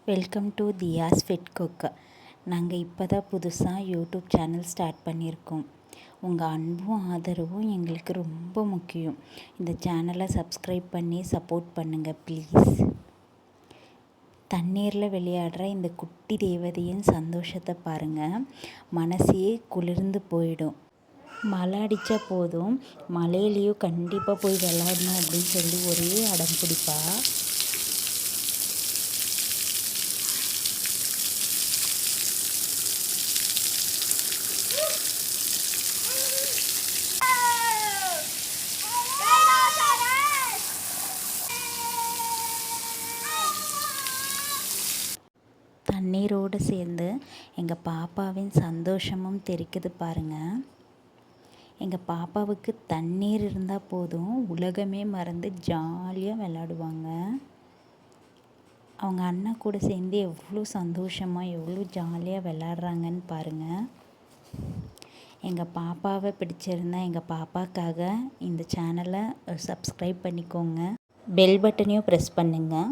Welcome to Thiya's fit cook. நாங்கள் இப்போ தான் புதுசாக யூடியூப் சேனல் ஸ்டார்ட் பண்ணியிருக்கோம். உங்கள் அன்பும் ஆதரவும் எங்களுக்கு ரொம்ப முக்கியம். இந்த சேனலை சப்ஸ்கிரைப் பண்ணி சப்போர்ட் பண்ணுங்கள் ப்ளீஸ். தண்ணீரில் விளையாடுற இந்த குட்டி தேவதையின் சந்தோஷத்தை பாருங்கள், மனசையே குளிர்ந்து போயிடும். மழை அடித்தா போதும், மழையிலையும் கண்டிப்பாக போய் விளையாடணும் அப்படின்னு சொல்லி ஒரே அடம் பிடிப்பா. தண்ணீரோடு சேர்ந்து எங்கள் பாப்பாவின் சந்தோஷமும் தெரிக்குது பாருங்கள். எங்கள் பாப்பாவுக்கு தண்ணீர் இருந்தால் போதும், உலகமே மறந்து ஜாலியாக விளையாடுவாங்க. அவங்க அண்ணா கூட சேர்ந்து எவ்வளோ சந்தோஷமாக எவ்வளோ ஜாலியாக விளையாடுறாங்கன்னு பாருங்கள். எங்கள் பாப்பாவை பிடிச்சிருந்தா எங்கள் பாப்பாக்காக இந்த சேனலை சப்ஸ்கிரைப் பண்ணிக்கோங்க. பெல் பட்டனையும் ப்ரெஸ் பண்ணுங்கள்.